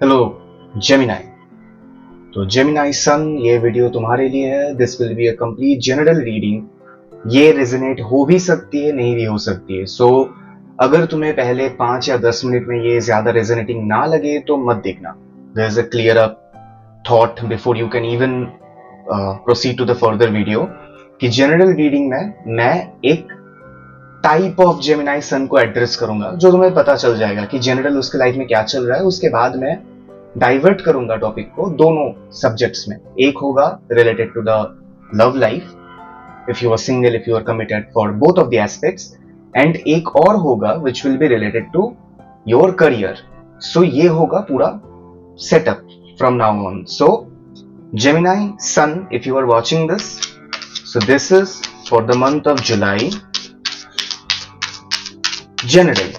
Hello Gemini. तो Gemini सन, ये video तुम्हारे लिए है। This will be a complete general reading. ये रेजोनेट हो भी सकती है, नहीं भी हो सकती है। सो अगर तुम्हें पहले 5 या 10 मिनट में ये ज्यादा रेजोनेटिंग ना लगे तो मत देखना। There is a clear up thought before you can even proceed to the further video कि जनरल रीडिंग में मैं एक टाइप ऑफ जेमिनाई सन को एड्रेस करूंगा, जो तुम्हें पता चल जाएगा कि जनरल उसके लाइफ में क्या चल रहा है। उसके बाद मैं डाइवर्ट करूंगा टॉपिक को दोनों सब्जेक्ट्स में। एक होगा related to the love life, if you are single, if you are committed, for both of the aspects. And एक और होगा which will be related to your career. So ये होगा पूरा setup from now on. So Gemini sun, if you are watching this, so this is for the month of July general.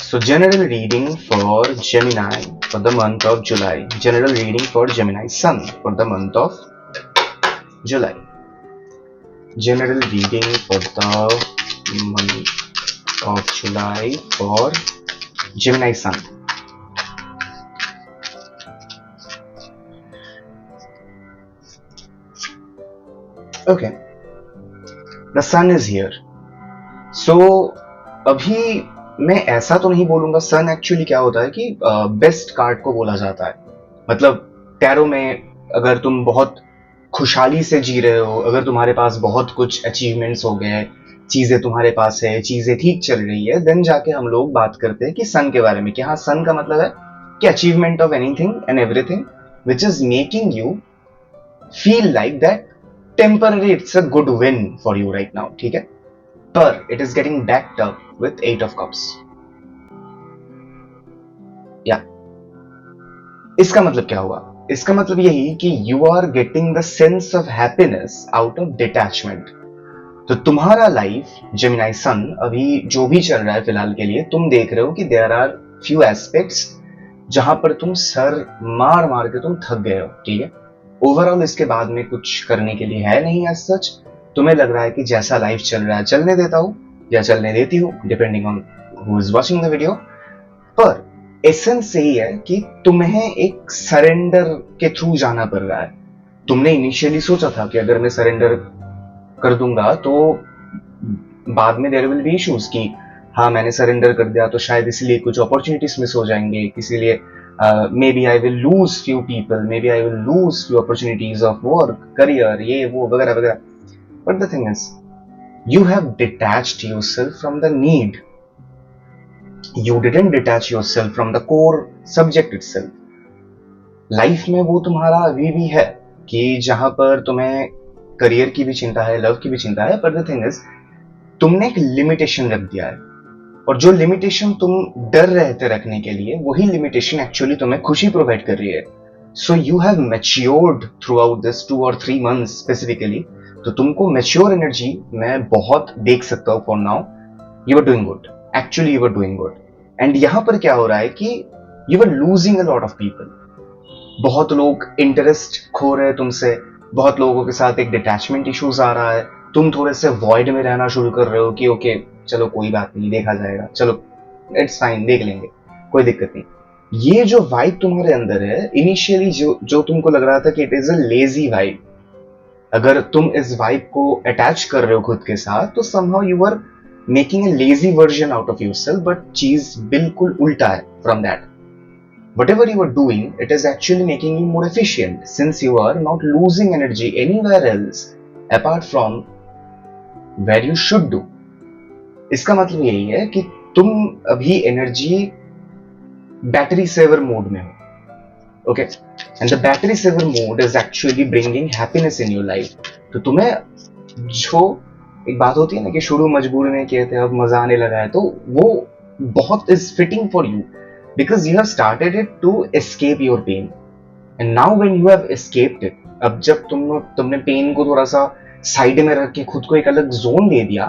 So general reading for Gemini for the month of July. General reading for Gemini Sun for the month of July. General reading for the month of July for Gemini Sun. Okay. The sun is here. So अभी मैं ऐसा तो नहीं बोलूंगा। सन actually क्या होता है कि बेस्ट कार्ड को बोला जाता है। मतलब टैरो में अगर तुम बहुत खुशहाली से जी रहे हो, अगर तुम्हारे पास बहुत कुछ अचीवमेंट्स हो गए, चीजें तुम्हारे पास है, चीजें ठीक चल रही है, देन जाके हम लोग बात करते हैं कि सन के बारे में कि हाँ, सन का मतलब है कि achievement of anything and everything which is making you feel like that temporary it's a good win for you right now. ठीक है, पर it is getting backed up with 8 of Cups. या इसका मतलब क्या हुआ? इसका मतलब यही कि you are getting the sense of happiness out of detachment. तो तुम्हारा लाइफ जेमिनाई सन अभी जो भी चल रहा है फिलहाल के लिए, तुम देख रहे हो कि देयर आर फ्यू एस्पेक्ट्स जहां पर तुम सर मार मार के तुम थक गए हो। ठीक है, ओवरऑल इसके बाद में कुछ करने के लिए है नहीं। एज सच तुम्हें लग रहा है कि जैसा लाइफ चल रहा है चलने देता हूं या चलने देती हूँ, depending on who is watching the video. पर एसेंस यही है कि तुम्हें एक सरेंडर के थ्रू जाना पड़ रहा है। तुमने इनिशियली सोचा था कि अगर मैं सरेंडर कर दूंगा तो बाद में देयर विल बी इश्यूज कि हाँ, मैंने सरेंडर कर दिया तो शायद इसलिए कुछ अपॉर्चुनिटीज मिस हो जाएंगे, इसीलिए maybe I will lose few people, maybe I will lose few opportunities of work, career, ये वो वगैरह वगैरह। But the thing is, you have detached yourself from the need. You didn't detach yourself from the core subject itself. Life में वो तुम्हारा अभी भी है कि जहां पर तुम्हें करियर की भी चिंता है, लव की भी चिंता है। पर द थिंग इज, तुमने एक लिमिटेशन रख दिया है, और जो लिमिटेशन तुम डर रहे थे रखने के लिए, वही लिमिटेशन एक्चुअली तुम्हें खुशी प्रोवाइड कर रही है। So you have matured throughout this 2 or 3 months specifically. तो तुमको मैच्योर एनर्जी मैं बहुत देख सकता हूं। For now you are doing good, actually you are doing good. And यहां पर क्या हो रहा है कि you are losing a lot of people. बहुत लोग इंटरेस्ट खो रहे हैं तुमसे, बहुत लोगों के साथ एक डिटैचमेंट इश्यूज आ रहा है। तुम थोड़े से वॉइड में रहना शुरू कर रहे हो कि ओके चलो कोई बात नहीं, देखा जाएगा, चलो इट्स फाइन, देख लेंगे, कोई दिक्कत नहीं। ये जो वाइब तुम्हारे अंदर है इनिशियली, जो तुमको लग रहा था कि it is a lazy vibe, अगर तुम इस वाइब को अटैच कर रहे हो खुद के साथ, तो somehow you are making a lazy version out of yourself. But चीज बिल्कुल उल्टा है from that. Whatever you are doing, it is actually making you more efficient, since you are not losing energy anywhere else apart from where you should do. इसका मतलब यही है कि तुम अभी एनर्जी बैटरी सेवर मोड में हो। Okay, and the battery saver mode is actually bringing happiness in your life. तो तुम्हें जो एक बात होती है ना कि शुरू मजबूर में किए थे, अब मजा आने लगा है, तो वो बहुत is fitting for you because you have started it to escape your pain, and now when you have escaped it, अब जब तुमने पेन को थोड़ा सा साइड में रख के खुद को एक अलग जोन दे दिया,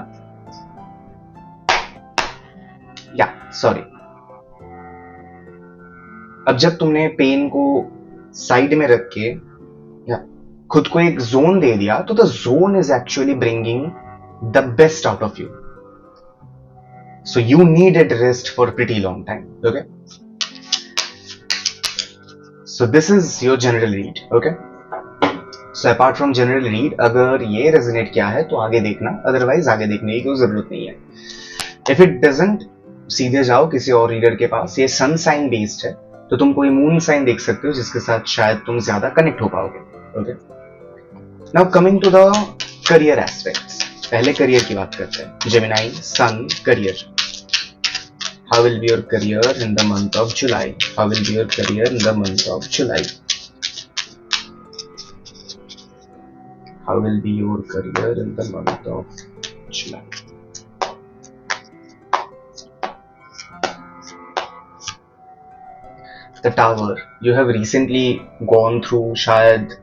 या सॉरी, अब जब तुमने पेन को साइड में रख के या खुद को एक जोन दे दिया, तो the zone is actually bringing the best out of you. So you needed rest for a pretty long time. Okay. So this is your general read. Okay, so apart from general read, अगर ये resonate किया है तो आगे देखना, otherwise आगे देखने की कोई जरूरत नहीं है. इफ इट डजंट, सीधे जाओ किसी और रीडर के पास. ये सन साइन बेस्ड है, तो तुम कोई मून साइन देख सकते हो जिसके साथ शायद तुम ज्यादा कनेक्ट हो पाओगे. Okay, now coming to the career aspects. पहले करियर की बात करते हैं. Gemini sun career. How will be your career in the month of July? How will be your career in the month of July? How will be your career in the month of July? The Tower. You have recently gone through, शायद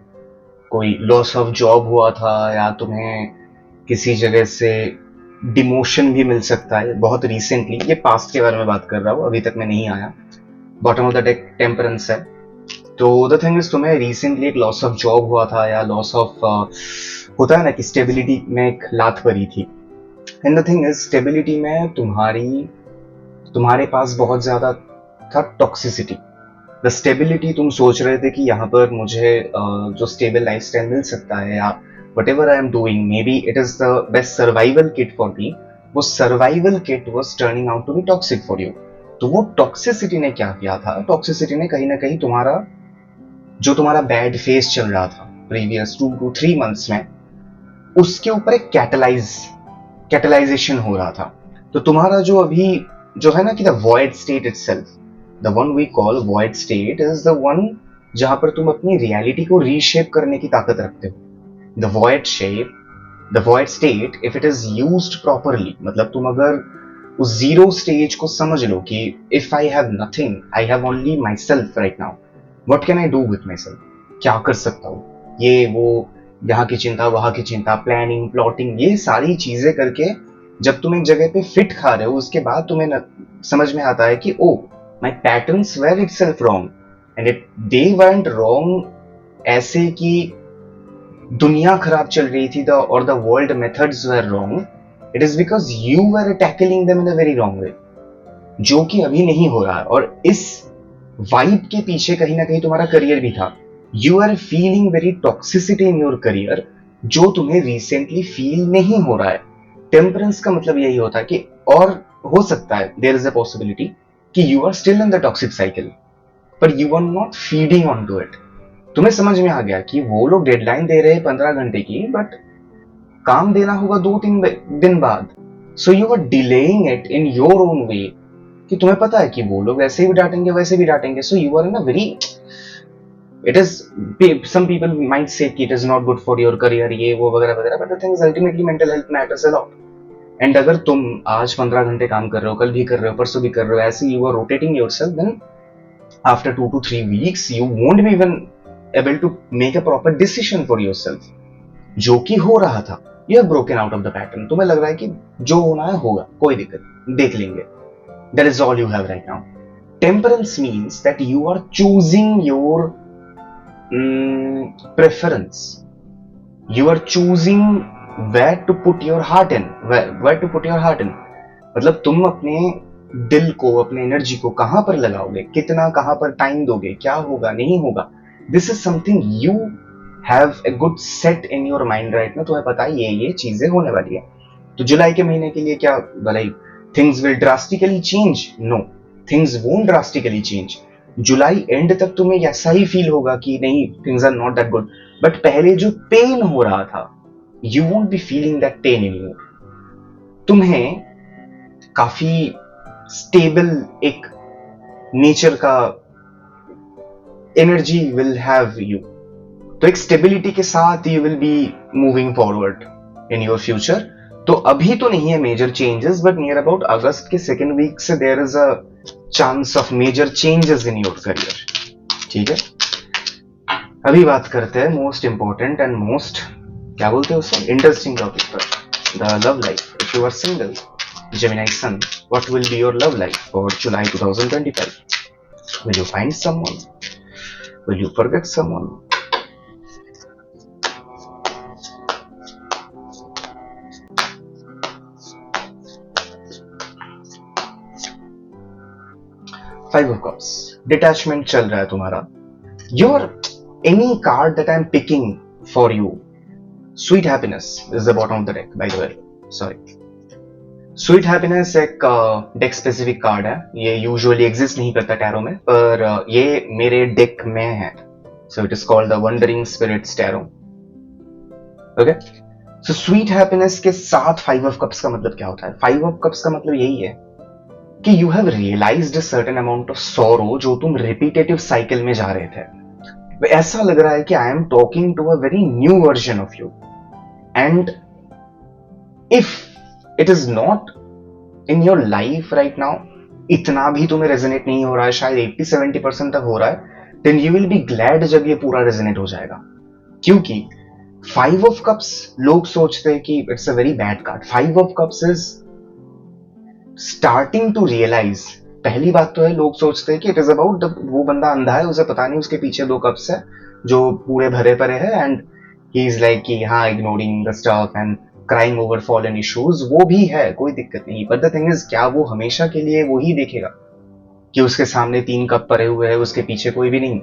कोई loss of job हुआ था, या तुम्हें किसी जगह से demotion भी मिल सकता है बहुत रिसेंटली. ये पास्ट के बारे में बात कर रहा हूँ, अभी तक मैं नहीं आया. Bottom of the deck temperance है. तो द थिंग इज, तुम्हें रिसेंटली एक लॉस ऑफ जॉब हुआ था, या लॉस ऑफ होता है ना कि स्टेबिलिटी में एक लात पड़ी थी. And the thing is, stability में तुम्हारे पास बहुत ज्यादा था टॉक्सिसिटी. द स्टेबिलिटी, तुम सोच रहे थे कि यहाँ पर मुझे जो स्टेबल लाइफस्टाइल मिल सकता है, या whatever I am doing, maybe it is the best survival kit for me, वो survival kit was turning out to be toxic for you. तो वो टॉक्सिसिटी ने क्या किया था? टॉक्सिसिटी ने कहीं ना कहीं तुम्हारा बैड फेस चल रहा था प्रीवियस 2 to 3 months में, उसके ऊपर एक कैटलाइजेशन हो रहा था. तो तुम्हारा जो अभी जो है ना कि the void state itself, the one we call void state, is the one जहां पर तुम अपनी रियलिटी को रीशेप करने की ताकत रखते हो. The void state, if it is used properly, मतलब तुम अगर उस जीरो स्टेज को समझ लो कि if I have nothing, I have only myself right now, what can I do with myself? क्या कर सकता हूँ? ये वो यहाँ की चिंता, वहाँ की चिंता, प्लानिंग, प्लॉटिंग, ये सारी चीजें करके जब तुम एक जगह पे फिट खा रहे हो, उसके बाद तुम्हें समझ में आता है कि ओ, my patterns were itself wrong, and if they weren't wrong ऐसे कि दुनिया खराब चल रही थी और the world methods were wrong, it is because you were tackling them in a very wrong way, जो कि अभी नहीं हो रहा है. और इस वाइब के पीछे कहीं ना कहीं तुम्हारा करियर भी था. You are feeling very toxicity in your career, जो तुम्हें रिसेंटली फील नहीं हो रहा है. टेम्परेंस का मतलब यही होता है कि, और हो सकता है देयर इज अ पॉसिबिलिटी कि you are still in the toxic cycle, पर you are not feeding on to it. तुम्हें समझ में आ गया कि वो लोग डेडलाइन दे रहे हैं 15 घंटे की, बट काम देना होगा 2-3 दिन बाद. So you are delaying it in your own way, कि तुम्हें पता है कि वो लोग ऐसे भी डांटेंगे, वैसे भी डांटेंगे. So you are in a very, it is, some people might say that it is not good for your career, ये वो वगैरह वगैरह, but the thing is ultimately mental health matters a lot. And अगर तुम आज 15 घंटे काम कर रहे हो, कल भी कर रहे हो, परसों भी कर रहे हो, ऐसे you are rotating yourself, then after 2 to 3 weeks you won't be even able to make a proper decision for yourself, जो कि हो रहा था. You have broken out of the pattern. तुम्हें लग रहा है कि जो होना है होगा, कोई दिक्कत, देख लेंगे. That is all you have right now. Temperance means that you are choosing your preference. You are choosing where to put your heart in. Where to put your heart in. मतलब तुम अपने दिल को, अपने एनर्जी को कहां पर लगाओगे, कितना कहां पर टाइम दोगे, क्या होगा, नहीं होगा. This is something you have a good set in your mind right ना. तुम्हें पता है ये चीजें होने वाली है. तो जुलाई के महीने के लिए क्या भलाई things will drastically change? No, things won't drastically change. जुलाई एंड तक तुम्हें ऐसा ही फील होगा कि नहीं, things are not that good, but पहले जो पेन हो रहा था, you won't be feeling that pain anymore. तुम्हें काफी स्टेबल एक नेचर का एनर्जी विल हैव यू. तो एक स्टेबिलिटी के साथ you will be moving forward in your future. तो अभी तो नहीं है major changes, but near about अगस्त के सेकेंड वीक से there is a chance of major changes in your career. ठीक है, अभी बात करते हैं मोस्ट इंपॉर्टेंट एंड मोस्ट, क्या बोलते हैं उसको, इंटरेस्टिंग टॉपिक पर, the love life. If you are single, Gemini Sun, what will be your love life for July 2025? Will you find someone? Will you forget someone? Five of Cups. Detachment चल रहा है तुम्हारा. Your any card that I'm picking for you, Sweet Happiness is the bottom of the deck, by the way. Sorry. Sweet happiness एक deck specific card है. ये usually exist नहीं करता tarot में, पर ये मेरे डेक में है. So it is called the wandering spirits tarot. Okay, so sweet happiness के साथ 5 ऑफ कप्स का मतलब क्या होता है? 5 ऑफ कप्स का मतलब यही है कि you have realised a certain amount of sorrow जो तुम रिपीटेटिव साइकिल में जा रहे थे. ऐसा लग रहा है कि I am talking to a very new version of you, and if it is not in your life right now, इतना भी तुम्हें रेजोनेट नहीं हो रहा है, शायद 80-70% तक हो रहा है, then you will be glad जब ये पूरा रेजोनेट हो जाएगा. क्योंकि 5 ऑफ कप्स लोग सोचते हैं कि it's a very bad card. 5 of cups is starting to realise. पहली बात तो है, लोग सोचते हैं कि इट इज अबाउट वो बंदा अंधा है, उसे पता नहीं उसके पीछे 2 कप्स है जो पूरे भरे पड़े हैं, एंड ही इज लाइक कि हाँ ignoring the stuff and crying over fallen issues. वो भी है, कोई दिक्कत नहीं, बट द थिंग इज क्या वो हमेशा के लिए वो ही देखेगा कि उसके सामने 3 कप पड़े हुए हैं, उसके पीछे कोई भी नहीं,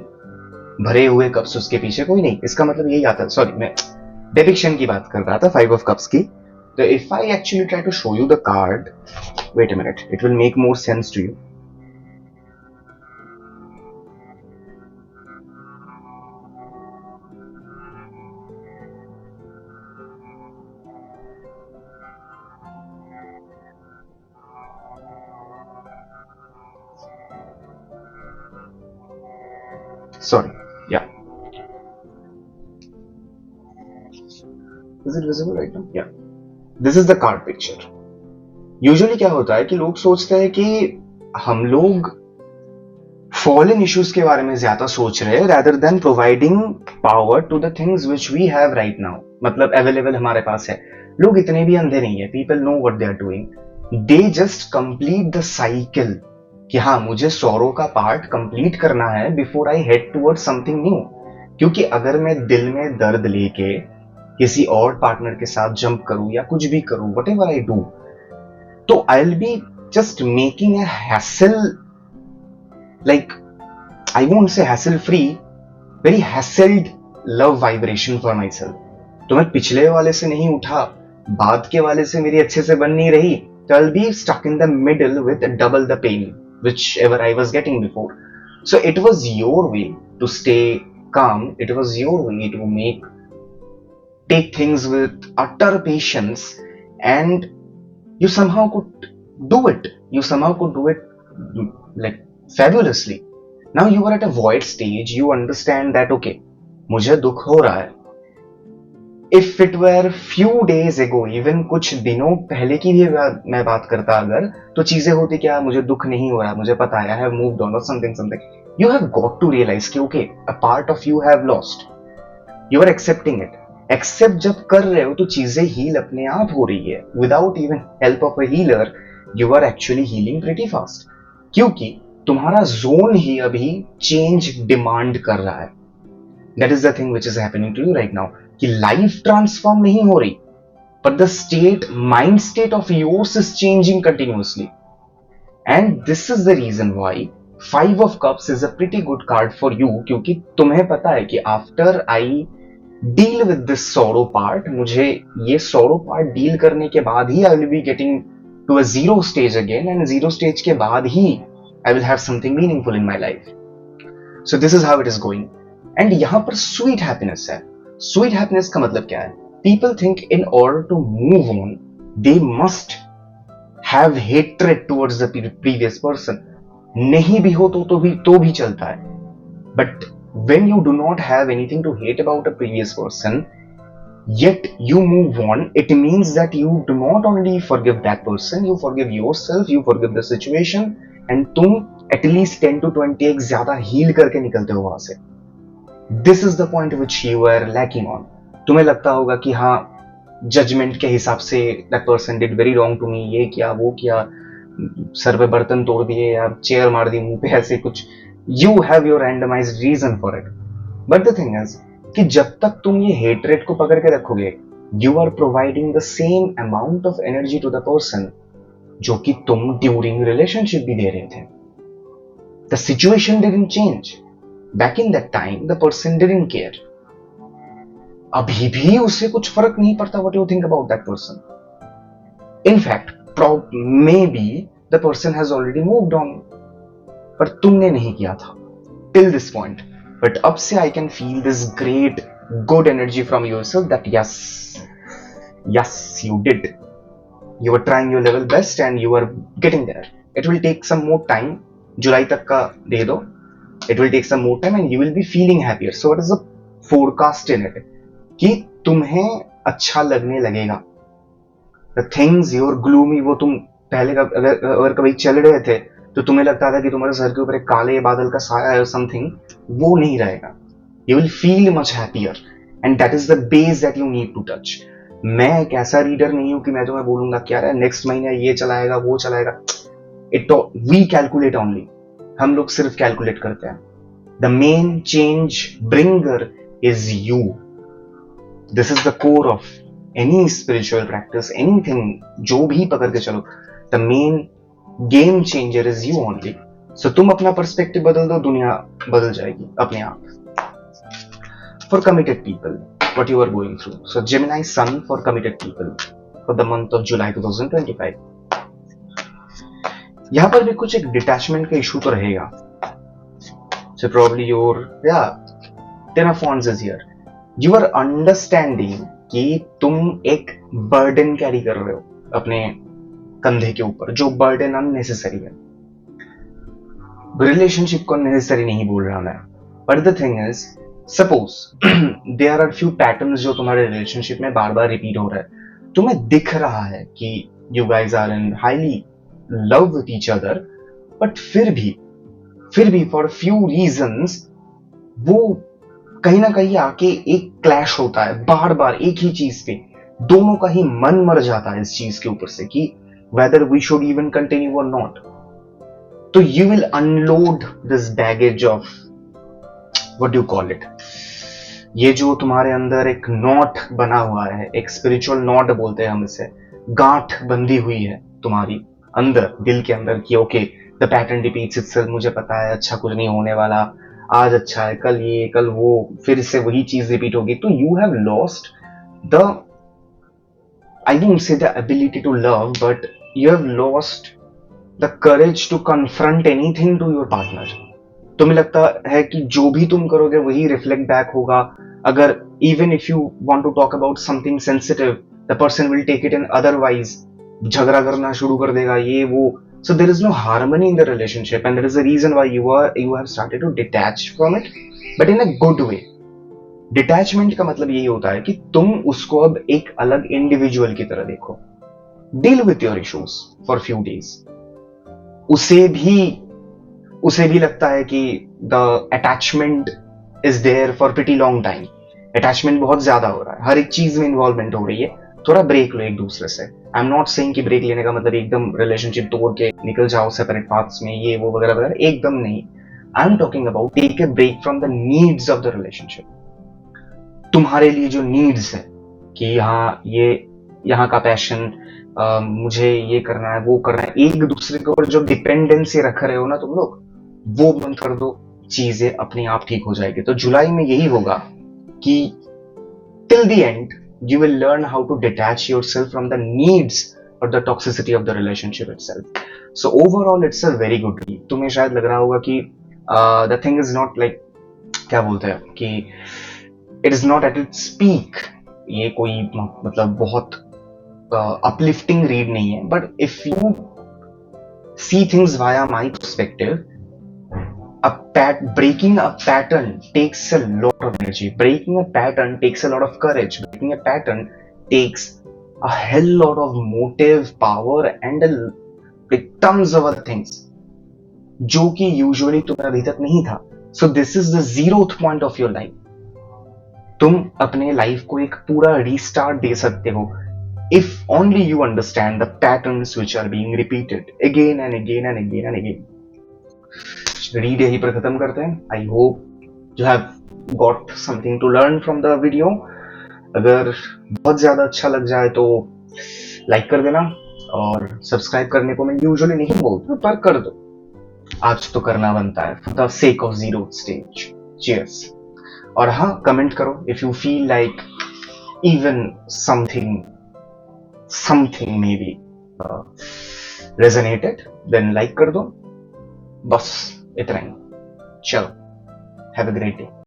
भरे हुए कप्स उसके पीछे कोई नहीं? इसका मतलब यही आता है. सॉरी, मैं डिपिक्शन की बात कर रहा था 5 ऑफ कप्स की. तो if I actually try to show you the card, wait a minute, it will make more sense to you. Sorry, yeah. Is it visible right now? Yeah. This is the card picture. Usually क्या होता है कि लोग सोचते हैं कि हम लोग फॉलन इश्यूज के बारे में ज्यादा सोच रहे हैं rather than providing power to the things which we have right now. मतलब अवेलेबल हमारे पास है. लोग इतने भी अंधे नहीं है. People know what they are doing. They just complete the cycle कि हाँ मुझे सौरों का पार्ट कंप्लीट करना है before I head toward something new. क्योंकि अगर मैं दिल में दर्द लेके किसी और पार्टनर के साथ जंप करूं या कुछ भी करूं, वट एवर आई डू, तो I will be just making a hassle, like I won't say hassle free, very hassled love vibration for myself. तो मैं पिछले वाले से नहीं उठा, बाद के वाले से मेरी अच्छे से बन नहीं रही, तो I will be stuck in the middle with double the pain whichever I was getting before. So it was your way to stay calm. It was your way to take things with utter patience, and you somehow could do it. You somehow could do it like fabulously. Now you are at a void stage. You understand that okay, मुझे दुख हो रहा है. If it were few days ago, even कुछ दिनों पहले की भी मैं बात करता अगर, तो चीजें होती क्या, मुझे दुख नहीं हो रहा, मुझे पता है, I have moved on or something. You have got to realize कि okay, a part of you have lost. You are accepting it. Accept जब कर रहे हो तो चीजें heal अपने आप हो रही है. Without even help of a healer, you are actually healing pretty fast. क्योंकि तुम्हारा जोन ही अभी चेंज डिमांड कर रहा है. That is the thing which is happening to you right now. कि लाइफ ट्रांसफॉर्म नहीं हो रही, but the mind state of yours is changing continuously. And this is the reason why 5 of Cups is a pretty good card for you, क्योंकि तुम्हें पता है कि after I deal with this sorrow part, मुझे ये sorrow part deal करने के बाद ही I will be getting to a zero stage again, and zero stage के बाद ही I will have something meaningful in my life. So this is how it is going. And यहाँ पर sweet happiness है. Sweet happiness का मतलब क्या है? People think in order to move on, they must have hatred towards the previous person. नहीं भी हो तो भी चलता है. But when you do not have anything to hate about a previous person, yet you move on, it means that you do not only forgive that person, you forgive yourself, you forgive the situation, and तुम at least 10 to 20 एक ज्यादा heal करके निकलते हो वहां से. This is the point which you are lacking on. तुम्हें लगता होगा कि हाँ जजमेंट के हिसाब से that person did very wrong to me, ये किया वो किया, सर पे बर्तन तोड़ दिए या चेयर मार दी मुंह पे, ऐसे कुछ. You have your randomized reason for it. But the thing is कि जब तक तुम ये hatred को पकड़ के रखोगे, you are providing the same amount of energy to the person जो कि तुम during relationship भी दे रहे थे. The situation didn't change. Back in that time the person didn't care, अभी भी उसे कुछ फर्क नहीं पड़ता what you think about that person. In fact may be the person has already moved on, पर तुमने नहीं किया था टिल दिस पॉइंट. बट अब से I can feel this great good energy from yourself that yes you did, you were trying your level best and you are getting there. It will take some more time, जुलाई तक का दे दो, it will take some more time and you will be feeling happier. So what is the forecast in it, कि तुम्हें अच्छा लगने लगेगा. The things you're gloomy, वो तुम पहले अगर कभी चल रहे थे तो तुम्हें लगता था कि तुम्हारे सर के ऊपर एक काले बादल का साया है समथिंग, वो नहीं रहेगा. You will feel much happier and that is the base that you need to touch. मैं एक ऐसा रीडर नहीं हूं कि मैं तुम्हें बोलूंगा क्या है नेक्स्ट महीने ये चलाएगा वो चलाएगा. We calculate only, हम लोग सिर्फ कैलकुलेट करते हैं. The main change bringer is you. This is the core of any spiritual practice, anything, जो भी पकड़ के चलो, the main game changer is you only. So तुम अपना पर्सपेक्टिव बदल दो, दुनिया बदल जाएगी अपने आप. For committed people, what you are going through. So Gemini Sun for committed people for the month of July 2025. यहाँ पर भी कुछ एक डिटैचमेंट का इशू तो रहेगा. So probably your Ten of Wands is here. You are understanding कि तुम एक बर्डन कैरी कर रहे हो अपने कंधे के ऊपर, जो बर्डन अननेसेसरी है. रिलेशनशिप को नेसेसरी नहीं बोल रहा मैं, but the thing is suppose there are few patterns जो तुम्हारे रिलेशनशिप में बार बार रिपीट हो रहा है. तुम्हें दिख रहा है कि you guys are in highly love with each other, but फिर भी फॉर फ्यू रीजंस वो कहीं ना कहीं आके एक क्लैश होता है बार बार एक ही चीज पे. दोनों का ही मन मर जाता है इस चीज के ऊपर से कि whether we should even continue और नॉट. तो you will unload this baggage of what do you call it, ये जो तुम्हारे अंदर एक नॉट बना हुआ है, एक स्पिरिचुअल नॉट बोलते हैं हम इसे, गांठ बंधी हुई है तुम्हारी अंदर दिल के अंदर कि okay the pattern repeats itself, मुझे पता है अच्छा कुछ नहीं होने वाला, आज अच्छा है कल ये कल वो, फिर से वही चीज रिपीट होगी. तो you have lost the, I won't say the ability to love, but you have lost the courage to confront anything to your partner. तुम्हें लगता है कि जो भी तुम करोगे वही रिफ्लेक्ट बैक होगा. अगर even if you want to talk about something sensitive, the person will take it in otherwise, झगड़ा करना शुरू कर देगा ये वो. So there is no harmony in the relationship and that is the reason why you have started to detach from it, but in a good way. Detachment का मतलब यही होता है कि तुम उसको अब एक अलग इंडिविजुअल की तरह देखो. Deal with your issues for few days. उसे भी लगता है कि the attachment is there for pretty long time. Attachment बहुत ज्यादा हो रहा है, हर एक चीज में इन्वॉल्वमेंट हो रही है. थोड़ा ब्रेक लो एक दूसरे से. आई एम नॉट सेइंग कि ब्रेक लेने का मतलब एकदम रिलेशनशिप तोड़ के निकल जाओ सेपरेट पाथ्स में, ये वो वगैरह वगैरह, एकदम नहीं. I am talking about take a break from the needs of the relationship. तुम्हारे लिए जो नीड्स है कि यहाँ का पैशन, मुझे ये करना है वो करना है, एक दूसरे के ऊपर जो डिपेंडेंसी रख रहे हो ना तुम लोग, वो बंद कर दो, चीजें अपने आप ठीक हो जाएगी. तो जुलाई में यही होगा कि till the end you will learn how to detach yourself from the needs or the toxicity of the relationship itself. So overall it's a very good read. तुम्हें शायद लग रहा होगा कि the thing is not like, क्या बोलते हैं कि it is not at its peak. ये कोई मतलब बहुत uplifting read नहीं है, but if you see things via my perspective, breaking a pattern takes a lot of energy. Breaking a pattern takes a lot of courage. Breaking a pattern takes a hell lot of motive, power and like tons of other things, जो कि usually तुम्हें अभी तक नहीं था. So this is the 0th point of your life. तुम अपने life को एक पूरा रीस्टार्ट दे सकते हो if only you understand the patterns which are being repeated again and again and again and again. Read यहीं पर खत्म करते हैं. I hope you have got something to learn from the video. अगर बहुत ज्यादा अच्छा लग जाए तो लाइक कर देना, और सब्सक्राइब करने को मैं यूजुअली नहीं बोलता पर कर दो, आज तो करना बनता है for the sake of 0th stage. Cheers. और हाँ, कमेंट करो if you feel like even something maybe resonated, then like कर दो। बस इतना ही। चलो, हैव अ ग्रेट डे।